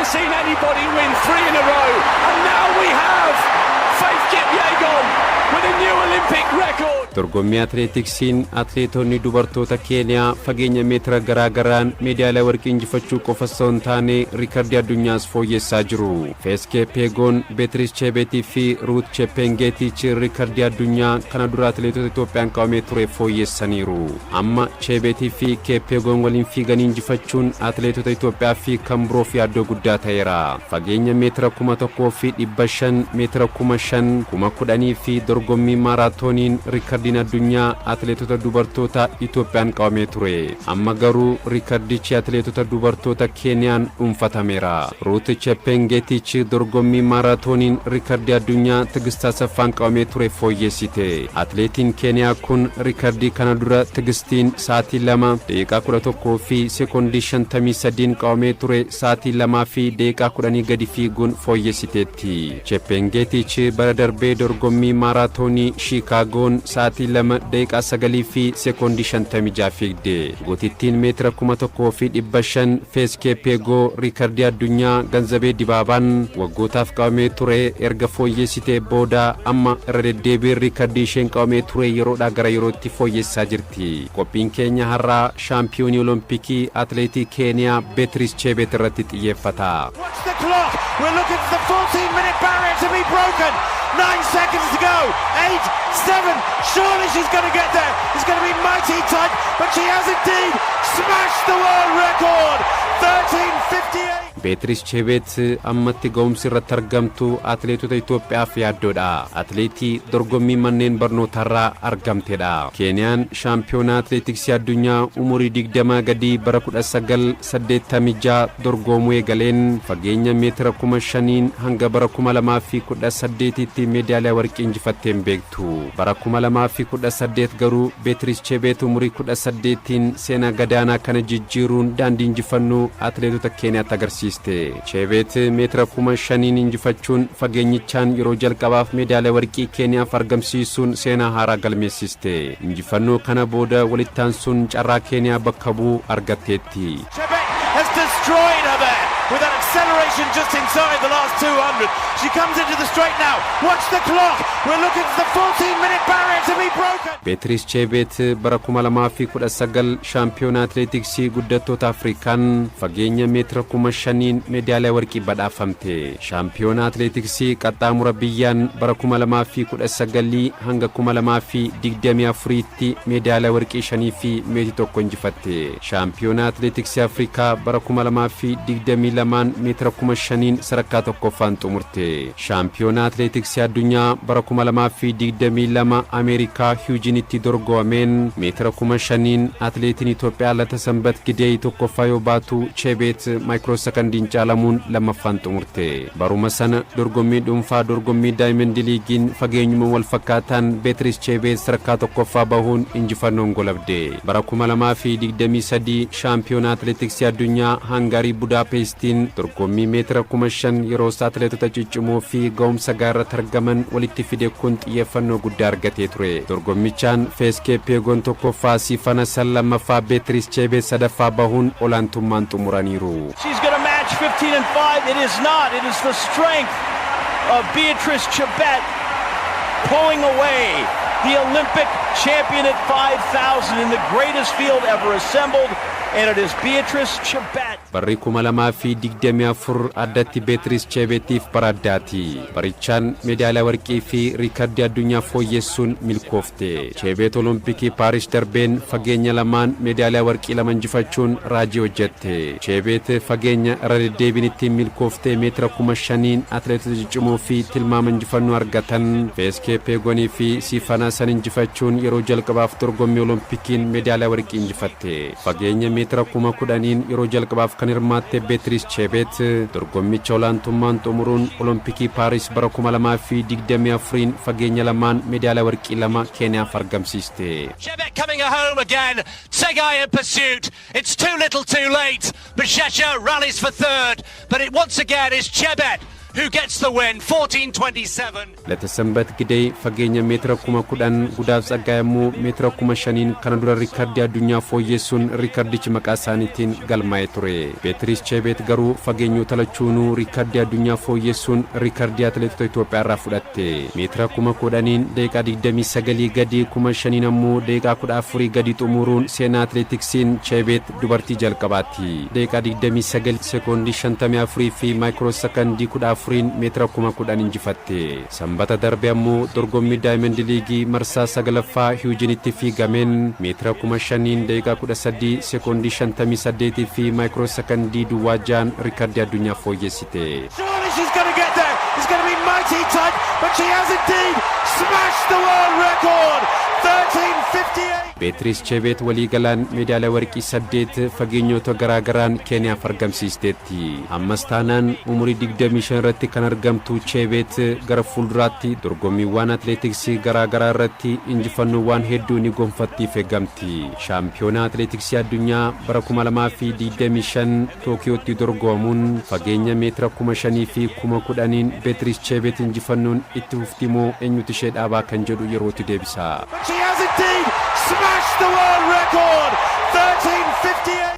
never seen anybody win 3 in a row, and now we have Faith Kipyegon with a new Olympic record. Dorgommii atileetiksiin atileetonni dubartoota Keeniyaa fageenya meetira garaagaraan meedaaliyaa warqii injifachuu qofa osoo hin taane riikardii addunyaas fooyyessaa jiru. Faith Kipyegon, Beatrice Chebetii fi Ruth Chepngetich riikardii addunyaa kana dura atileetota Itoophiyaan qabamee ture fooyyessaniiru. Amma Chebetii fi Kipyegon waliin fiiganii injifachuun atileetota Itoophiyaa fi kan biroof yaaddoo guddaa ta'eera. Fageenya meetira 1,500, meetira 5,000, 10,000 fi dorgommii maaraatooniin riikardiin addunyaa atileetota dubartoota Itoophiyaan qabamee ture. Amma garuu riikardichi atileetota dubartoota Keeniyaan dhuunfatameera. Ruth Chepngetich dorgommii maaraatooniin riikardii addunyaa Tigist Asaffaan qabamee ture fooyyessite. Atileetiin Keeniyaa kun riikardii kana dura Tigistiin sa'aatii 2 daqiiqaa 11 fi sekoondii 53 qabamee ture sa'aatii 2 fi daqiiqaa 10 gadi fiiguun fooyyessiteetti. Chepngetich bara darbee dorgommii maaraatoonii Chicagoon sa'aatii 2 daqiiqaa 9 fi sekoondii 56 fiigde. Gootittiin meetira 1,500 Faith Kipyegon riikardii addunyaa Ganzabee Dibaabaan waggootaaf qabamee ture erga fooyyessitee booda amma irra deddeebiin riikardii isheen qabamee ture yeroodhaa gara yerootti fooyyessaa jirti. Qophiin keenya har'aa shaampiyoonii olompikii atileetii Keeniyaa Beatrice Chebet irratti xiyyeeffata. Watch the clock. We're looking for the 14-minute barrier to be broken. 9 seconds to go. 8, 7. Surely she's going to get there. It's going to be mighty tight, but she has indeed smashed the world record. 13:58. Beatrice Chebet ammatti gahumsi irratti argamtu atileetota Itoophiyaaf yaaddoodha. Atileetii dorgommii manneen barnootarraa argamtedha. Keeniyaan shaampiyoonaa atileetiksii addunyaa umurii 20 gadi bara 1986 dorgomuu eegaleen fageenya meetira 5,000 hanga bara 2018tti meedaaliyaa warqii injifatteen beektu. Bara 2018 garuu Beatrice Chebet umurii 18tiin seenaa gadaanaa kana jijjiiruun daandii injifannoo atileetota Keeniyaatti agarsiiste. Chebet meetira 5,000 injifachuun fageenyichaan yeroo jalqabaaf meedaaliyaa warqii Keeniyaaf argamsiisuun seenaa haaraa galmeessiste. Injifannoo kana booda walittaansuun carraa Keeniyaa bakka bu'uu argatteetti. Chebet has destroyed her there with an acceleration just inside the last 200. She comes into the straight now. Watch the clock. We're looking for the 14-minute barrier to be broken. Beatrice Chebet bara 2019 shaampiyoonaa atileetiksii guddattoota Afrikaan fageenya meetira 5,000 meedaaliyaa warqii badhaafamte. Shaampiyoonaa atileetiksii qaxxaamura biyyaan bara 2019 hanga 2024tti meedaaliyaa warqii 5 fi meetii 1 injifatte. Shaampiyoonaa atileetiksii Afrikaa bara 2022 meetira 5,000 sadarkaa tokkoffaan xumurte. Shaampiyoonaa atileetiksii addunyaa bara 2022 Ameerikaa Hiwjinitti dorgomameen meetira 5,000 atileetiin Itoophiyaa Lata Sanbat Gidee tokkoffaa yoo baatu Chebet maayikiroosekondiin caalamuun lammaffaan xumurte. Baruma sana dorgommii dhuunfaa dorgommii Diamond Leaguein fageenyuma wal fakkaataan Beatrice Chebet sadarkaa tokkoffaa bahuun injifannoon golabde. Bara 2023 shaampiyoonaa atileetiksii addunyaa Hangarii Budaapestiin dorgommii meetira 5,000 yeroo atileetota ciccimoo fi gahumsa gaarratti argaman walitti fide kun xiyyeeffannoo guddaa argatee ture. Dorgommichaan Faith Kipyegon tokkoffaa Sifana lammaffaa Beatrice Chebet sadaffaa bahuun olaantummaan xumuraniiru. She's going to match 15-5. It is not. It is the strength of Beatrice Chebet pulling away the Olympic champion at 5,000 in the greatest field ever assembled, and it is Beatrice Chebet. Barri 2024 addatti Beatrice Chebetiif baraddaati. Barichaan meedaaliyaa warqii fi riikardii addunyaa fooyyessuun milkoofte. Chebet olompikii Paaris darbeen fageenya lamaan meedaaliyaa warqii lama injifachuun raajii hojjette. Chebet fageenya irra deddeebiin milkoofte meetira 5,000 atileetota ciccimoo fi tilmaama injifannoo argatan. Faith Kipyegonii fi Sifana san injifachuun yeroo jalqabaaf dorgommii olompikiin meedaaliyaa warqii injifatte. Fageenya meetira 10,000 yeroo jalqabaaf kan hirmaatte Beatrice Chebet dorgommicha olaantummaan xumuruun olompikii Paaris bara 2024 fageenya lamaan meedaaliyaa warqii lama Keeniyaaf argamsiiste. Chebet coming home again. Segai in pursuit. It's too little too late. Bashesha rallies for third, but it once again is Chebet who gets the win 14-27. ለተሰንበት ግደይ ፈገኛ ሜትራ ኩማ ኩዳን ጉዳፍ ጸጋያሙ ሜትራ ኩማ ሸኒን ከነዱራ ሪካርዲ አዱኛ ፎየሱን ሪካርዲች መቃሳኒቲን ገልማይ ቱሬ ቤትሪስ ቼቤት ገሩ ፈገኙ ተለቹኑ ሪካርዲ አዱኛ ፎየሱን ሪካርዲ አትሌት ኢትዮጵያ ራፉዳቴ ሜትራ ኩማ ኩዳኒን ደቂቃ ዲግደሚ ሰገሊ ገዲ ኩማ ሸኒናሙ ደቂቃ ኩዳ አፍሪ ገዲ ጡሙሩን ሴና አትሌቲክሲን ቼቤት ዱበርቲ ጀልቀባቲ ደቂቃ ዲግደሚ ሰገል ሴኮንዲ ሸንተሚ አፍሪ ፊ ማይክሮ ሰከንዲ ኩዳ አፍሪን ሜትራ ኩማ ኩዳን እንጂፈቴ ሰንበተ ደርቢያሙ ዶርጎሚ ዳይመንድ ሊጊ መርሳ ሰገለፋ ሂውጂኒቲ ፊ ገሜን ሜትራ ኩማ ሸኒን ደቂቃ ኩዳ ሰዲ ሴኮንዲ ሸንተሚ ሰዴቲ ፊ ማይክሮ ሰከንዲ ዱዋጃን ሪካርዲ አዱኛ ፎየሲቴ It's going to be mighty tight, but she has indeed smashed the world record. 13:58. ቤትሪስ ቼቤት ወሊገላን ሜዳሊያ ወርቂ ሰዴት ፈገኞቶ ገራገራን ኬንያ ፈርገምሲስቴቲ አመስታናን ኡሙሪ ዲግደሚሽን ረቲ ከነርገምቱ ቼቤት ገረፉልራቲ ዶርጎሚዋን አትሌቲክስ ገራገራ ረቲ እንጂፈኑዋን ሄዱኒ ጎንፈቲ ፈገምቲ ሻምፒዮና አትሌቲክስ አዱኛ በረኩማ ለማፊ ዲግደሚሽን ቶኪዮቲ ዶርጎሙን ፈገኛ ሜትራ ኩመሸኒ ፊ ኩማ ኩዳኒን ቤትሪስ ቼቤት እንጂፈኑን ኢትውፍቲሞ እኙት ሸዳባ ከንጀዱ የሮቲ ዴቢሳ She has indeed smashed the world record. 13:58.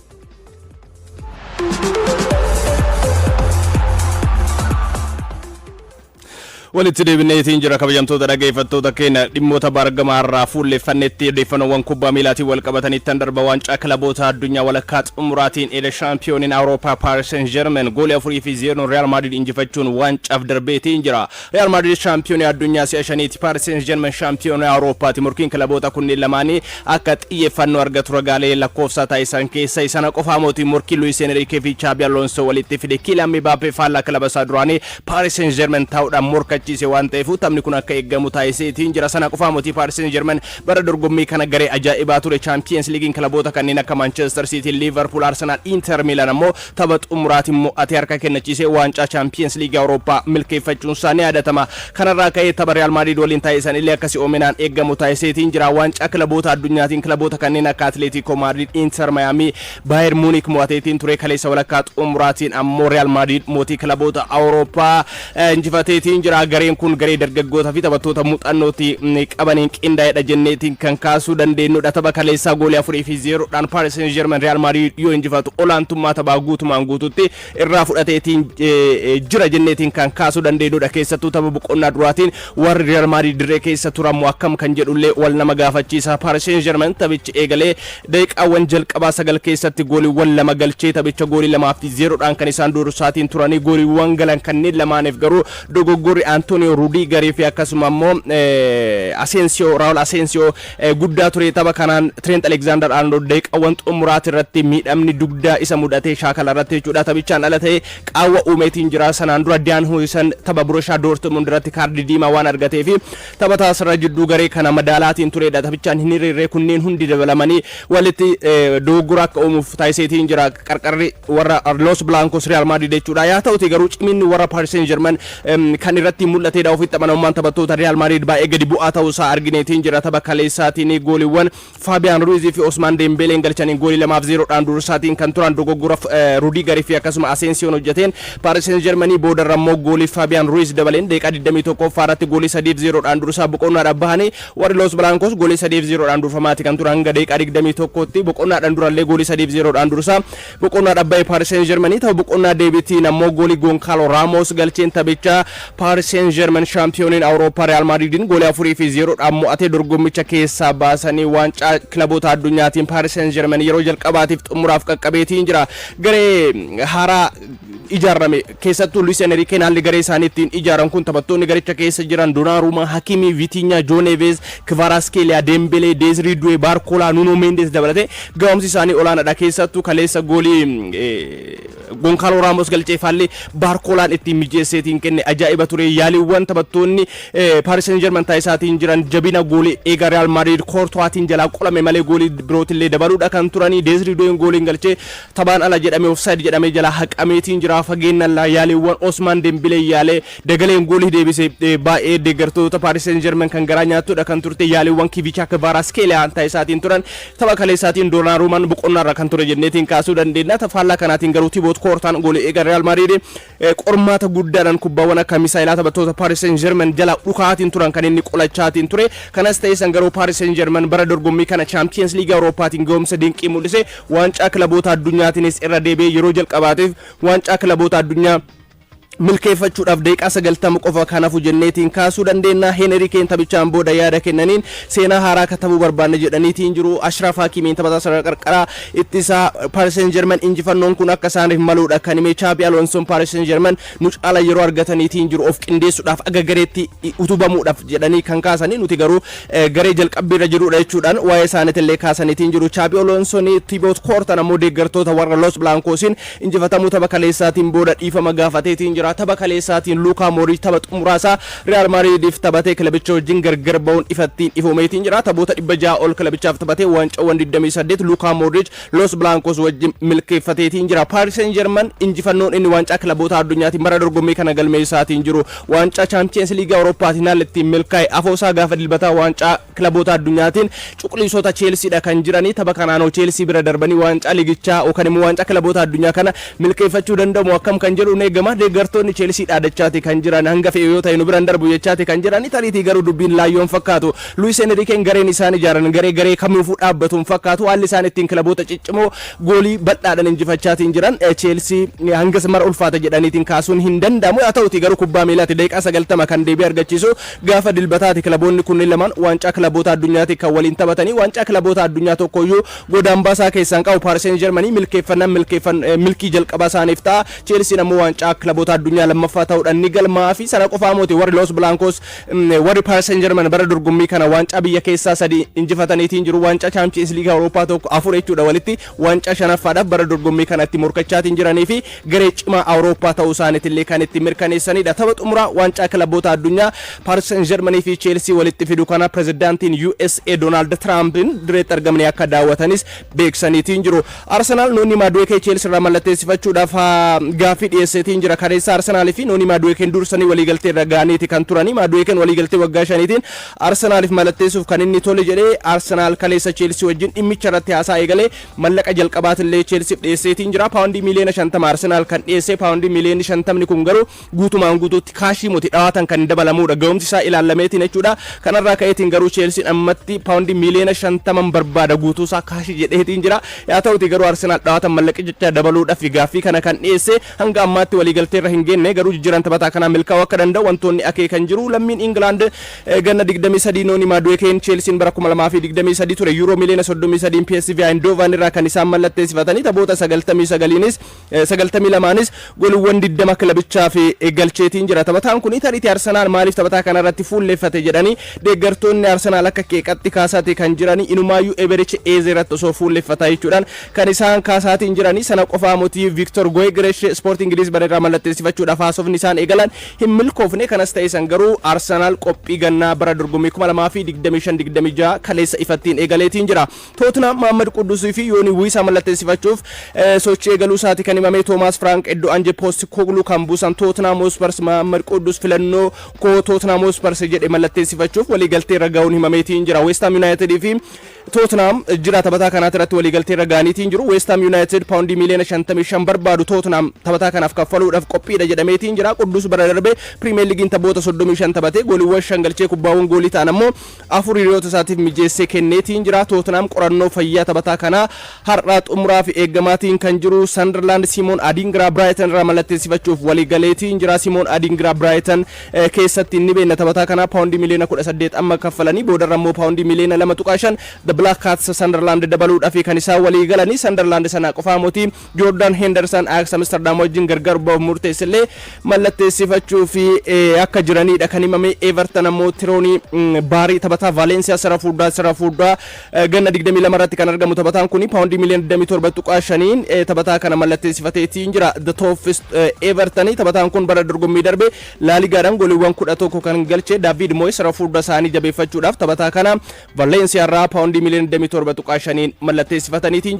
walitti deebineetiin jira kabajamtoota dhaggeeffattoota keenya dhimmoota bargama har'aa fuulleeffannetti odeeffannoowwan kubbaa miilaatiin wal qabatanitti darba waancaa kilaboota addunyaa walakkaa xumuraatiin eela shaampiyooniin awurooppaa Paris Saint-Germain goolii 4-0 Real Madrid injifachuun waancaaf darbeetiin jira. Real Madrid shaampiyoonii addunyaa si'a shaniiti, Paris Saint-Germain shaampiyoonii awurooppaati. Morkiin kilaboota kunneen lamaanii akka xiyyeeffannoo argatu ragaalee lakkoofsaa taasisan keessa isana qofaa mootiin morkii Luis Enrique fi Xabi Alonso walitti fide Kylian Mbappe faallaa kilaba isaa duraanii Paris Saint-Germain ta'uudhaan morkachiise waan ta'eef taphni kun akka eeggamu taasiseetiin jira. Sana qofaa mootii Paris Saint-Germain bara dorgommii kana garee ajaa'ibaa ture Champions League kilaboota kanneen akka Manchester City, Liverpool, Arsenal, Inter Milan ammoo tapha xumuraatiin mo'atee harka kennachiisee waancaa Champions League Awurooppaa milkeeffachuun isaa ni yaadatama. Kanarraa ka'ee tapha Real Madrid waliin taasisan illee akkasii oominaan eeggamu taasiseetiin jira. Waancaa kilaboota addunyaatiin kilaboota kanneen akka Atletico Madrid, Inter Miami, Bayern Munich mo'ateetiin ture kaleessa walakkaa xumuraatiin ammoo Real Madrid mootii kilaboota Awurooppaa injifateetiin jira. Gareen kun garee dargaggoota fi taphattoota muuxannooti qabaniin qindaa'edha jenneetiin kan kaasuu dandeenyudha. Tapha kaleessaa goolii 4-0 dhaan Paris Saint-Germain Real Madrid yoo injifatu olaantummaa taphaa guutumaan guututti irraa fudhateetiin jira jenneetiin kan kaasuu dandeenyudha. Keessattuu tapha boqonnaa duraatiin warri Real Madrid dirree keessa turamu akkam kan jedhullee wal nama gaafachiisa. Paris Saint-Germain taphichi eegalee daqiiqaawwan jalqabaa 9 keessatti gooliiwwan 2 galchee taphicha goolii 2-0 dhaan kan isaan dursaatiin turanii gooliiwwan galan kanneen lamaaniif garuu dogoggorri Antonio Rudiger fi akkasuma ammoo Raul Asensio guddaa ture. Tapha kanaan Trent Alexander-Arnold daqiiqaawwan xumuraati irratti miidhamni dugdaa isa mudatee shaakala irratti jechuudha. Taphichaan ala ta'ee qaawwa uumeetiin jira. Sanaan dura Daan Huijsen tapha Borussia Dortmund irratti kaardii diimaa waan argatee fi taphataa asirra jidduu garee kana madaalaatiin turedha. Taphichaan hin hiriirree kunneen hundi dabalamanii walitti dogoggora akka uumuuf taasiseetiin jira. Qarqarri warra Los Blancos Real Madrid jechuudha. Yaa ta'uti garuu ciminni warra Paris Saint-Germain kan irratti mul'atee ofitti amanamummaan taphattoota Real Madrid baay'ee gadi bu'aa ta'uusaa argineetiin jira. Tapha kaleessaatiin gooliiwwan Fabian Ruiz fi Osman Dembele galchaniin goolii 2-0 dhaan dursaatiin kan turan dogoggora Rudiger fi akkasuma Asensioon hojjeteen Paris Saint-Germain boodarra immoo goolii Fabian Ruiz dabaleen daqiiqaa 21 irratti goolii 3-0 dhaan dursaa boqonnaadhaan bahanii warri Los Blancos goolii 3-0 dhaan durfamaati kan turan hanga daqiiqaa 21tti boqonnaadhaan durallee goolii 3-0 dhaan dursaa boqonnaadhaan bahee Paris Saint-Germain tapha boqonnaa deebitiin ammoo goolii Goncalo Ramos galcheen taphicha Paris Saint-Germain shaampiyooniin Awurooppaa Real Madridin goolii 4-0 dhaan mo'atee dorgommicha keessaa baasanii waancaa kilaboota addunyaatiin Paris Saint-Germain yeroo jalqabaatiif xumuraaf qaqqabeetiin jira. Garee haaraa ijaarame keessattuu Luis Enrique haalli garee isaaniitiin ijaaran kun taphattoonni garicha keessa jiran Donnarumma, Hakimi, Vitinha, João Neves, Kvaratskhelia, Dembele, Desiree Doué, Barcola, Nuno Mendes dabalatee gahumsi isaanii olaanaadha. Keessattuu kaleessa goolii Goncalo Ramos galchee faallee Barcolaan ittiin mijeesseetiin kenne ajaa'iba ture. yaaliiwwan taphattoonni Paris Saint-Germain taasisaatiin jiran jabina goolii eega Real Madrid Courtoisin jalaa qolame malee goolii birootillee dabaluudha kan turanii Desiree Doué gooliin galchee taphaan ala jedhamee offside jedhamee jalaa haqameetiin jira fageennaan yaaliiwwan Ousmane Dembélé yaalee dagaleen goolii deebisee baay'ee deeggartoota Paris Saint-Germain kan garaa nyaattuudha kan turte yaaliiwwan Kivicha Kvaratskhelia taasisaatiin turan tapha kaleessaatiin Donnarummaan boqonnaarra kan ture jenneetiin kaasuu dandeenya tafaallaa kanaatiin garuu Thibaut Courtois goolii eega Real Madrid qormaata guddaadhaan kubbaawwan akka misaayilaa taphattoota Paris Saint-Germain jala dhukaatiin turan kan inni qolachaatiin ture kanas ta'ee san garuu Paris Saint-Germain bara dorgommii kana Champions League Awurooppaatiin gahumsa dinqii mul'ise waancaa kilaboota addunyaatiinis irra deebi'ee yeroo jalqabaatiif waancaa kilaboota addunyaa milkeeffachuudhaaf daqiiqaa 90 qofa kanaaf jenneetiin kaasuu dandeenya Henry Kane taphichaan booda yaada kennaniin seenaa haaraa katabuu barbaanne jedhaniitiin jiru Ashraf Hakimiin taphataa sarara qarqaraa ittisaa Paris Saint-Germain injifannoon kun akka isaaniif maluudha kan hime Xabi Alonsoon Paris Saint-Germain nu caala yeroo argataniitiin jiru of qindeessuudhaaf aga gareetti utubamuudhaaf jedhanii kan kaasanii nuti garuu garee jalqabbiirra jiruudha jechuudhaan waa'ee isaaniitillee kaasaniitiin jiru Xabi Alonsoon Thibaut Courtois ammoo deeggartoota warra Los Blancosiin injifatamuu tapha kaleessaatiin booda dhiifama gaafateetiin tapha kaleessaatiin Luka Modric tapha xumuraasaa Real Madridiif taphatee kilabicha wajjin gargar ba'uun ifattiin ifoomeetiin jira taphoota 600 ol kilabichaaf taphatee waancawwan 28 Luka Modric Los Blancos wajjin milkeeffateetiin jira Paris Saint-Germain injifannoon inni waancaa kilaboota addunyaatiin bara dorgommii kana galmeessaatiin jiru waancaa Champions League Awurooppaatiin haalatti milkaa'e afoosaa gaafa dilbataa waancaa kilaboota addunyaatiin cuquliisota Chelseadha kan jiranii tapha kanaanoo Chelsea bira darbanii waancaa ligichaa yookaan immoo waancaa kilaboota addunyaa kana milkeeffachuu danda'u akkam kan jedhu eegama deeggartoonni Chelsea dhaadachaati kan jiran hanga fe'ee yoo ta'e nu biraan darbu jechaati kan jiran tariitii garuu dubbiin laayyoon fakkaatu Luis Enrique gareen isaan ijaaran garee kamiifuu dhaabbatuun fakkaatu haalli isaan ittiin kilaboota ciccimoo goolii bal'aadhaan injifachaatiin jiran Chelsea hangas mara ulfaata jedhaniitiin kaasuun hin danda'amu haa ta'uti garuu kubbaa miilaatti daqiiqaa 90 kan deebii argachiisu gaafa dilbataati kilaboonni kunneen lamaan waancaa kilaboota addunyaatti kan waliin taphatanii waancaa kilaboota addunyaa tokkoyyuu godaan baasaa keessaan qabu Paris Saint-Germain milkii jalqabaa isaaniif ta'a Chelsea ammoo waancaa kilaboota addunyaa lammaffaa ta'uudhaan ni galmaa fi sana qofaa mooti warri Los Blancos warri Paris Saint-Germain bara dorgommii kana waancaa biyya keessaa 3 injifataniitiin jiru waancaa Champions League Awurooppaa tokko 4 jechuudha walitti waancaa 5ffaadhaaf bara dorgommii kanatti morkachaatiin jiranii fi garee cimaa Awurooppaa ta'uu isaaniitillee kan itti mirkaneessanidha tapha xumuraa waancaa kilaboota addunyaa Paris Saint-Germain fi Chelsea walitti fidu kana pirezidaantiin USA Donald Trumpin direetti argamanii akka daawwatanis beeksaniitiin jiru Arsenal noonni Madueke Chelsea irraa mallatteessifachuudhaaf gaaffii dhiyeesseetiin jira kareessa Arsenal fi noonni Madueke dursanii waliigaltee irra ga'aniiti kan turanii Madueke waliigaltee waggaa 5tiin Arsenalif mallatteessuuf kan inni tole jedhee Arsenal kaleessa Chelsea wajjin dhimmicha irratti haasaa eegalee mallaqa jalqabaatillee Chelsea dhiyeesseetiin jira paawundii miliyoona 50 Arsenal kan dhiyeesse paawundii miliyoona 50 kun garuu guutumaan guutuutti kaashii moti dhawaatan kan dabalamuudha ga'umsi isaa ilaalameetiin jechuudha kanarraa ka'eetiin garuu Chelsea ammatti paawundii miliyoona 50 barbaada guutuusaa kaashii jedheetiin jira yaa ta'uti garuu Arsenal dhawaatan mallaqicha dabaluudhaaf gaaffii kana kan dhiyeesse hanga ammaatti waliigaltee irra hin geenne garuu jijjiiran taphataa kana milkaa'uu akka danda'u wantoonni akeekan jiru lammiin England ganna 23 noonni Madueke Chelsea bara 2023 ture euro miliyoona 33 PSV Eindhoven irraa kan isaan mallatteessifatanii taphoota 99nis 92nis goliiwwan 20 kilabichaaf galcheetiin jira taphataan kun tariitii Arsenal maaliif taphataa kana irratti fuulleeffate jedhanii deeggartoonni Arsenal akka qeeqatti kaasaate kan jiranii inumaayyuu Eberechi Eze irratti osoo fuulleeffataa jechuudhaan kan isaan kaasaatiin jiranii sana qofaa motii Victor Goyegresh Sporting Ingiliz bara irraa mallatteessifachuudhaaf haasofni isaan eegalan hin milkoofne kanas ta'e san garuu Arsenal qophii gannaa bara dorgommii 2025-26 kaleessa ifattiin eegaleetiin jira Tottenham Mohamed Quddusii fi Yooni Wiisa mallatteessifachuuf sochii eegaluu isaati kan himame Thomas Frank Eddoo Anje Postecoglou kan buusan Tottenham Hotspur Mohamed Quddus filannoo koo Tottenham Hotspur jedhe mallatteessifachuuf waliigaltee irra ga'uun himameetiin jira West Ham United fi Tottenham jira taphataa kanaatti irratti waliigaltee irra ga'aniitiin jiru West Ham United paawundii miliyoona 55 barbaadu Tottenham taphataa kanaaf kaffaluudhaaf qophiidha jedhameetiin jira Quddus bara darbe Premier League taphoota 35 taphatee gooliiwwan 5 galchee kubbaawwan goolii ta'an ammoo 4 hiriyoota isaatiif mijeessee kenneetiin jira Tottenham qorannoo fayyaa taphataa kana har'aa xumuraaf eeggamaatiin kan jiru Sunderland Simon Adingra Brighton irraa mallatteessifachuuf waliigaleetiin jira Simon Adingra Brighton keessatti inni beekna taphataa kana paawundii miliyoona 18 amma kaffalanii boodarra ammoo paawundii miliyoona 2.5 The Black Cats Sunderland dabaluudhaaf kan isaan waliigalanii Sunderland sana qofaa motii Jordan Henderson Ajax Amsterdam wajjin gargar ba'uuf murteesse illee mallatteessifachuu fi akka jiranidha kan himame. Everton ammoo tiroonii baarii taphataa Valencia sara fuudhaa ganna 22 irratti kan argamu taphataan kun paawundii miliyoona 27.5 taphataa kana mallatteessifateetiin jira. The toughest Everton taphataan kun bara dorgommii darbe La Ligaadhaan gooliiwwan 11 kan galche. David Moyes sara fuudhaa isaanii jabeeffachuudhaaf taphataa kana Valencia irraa paawundii miliyoona 27.5 mallatteessifataniitiin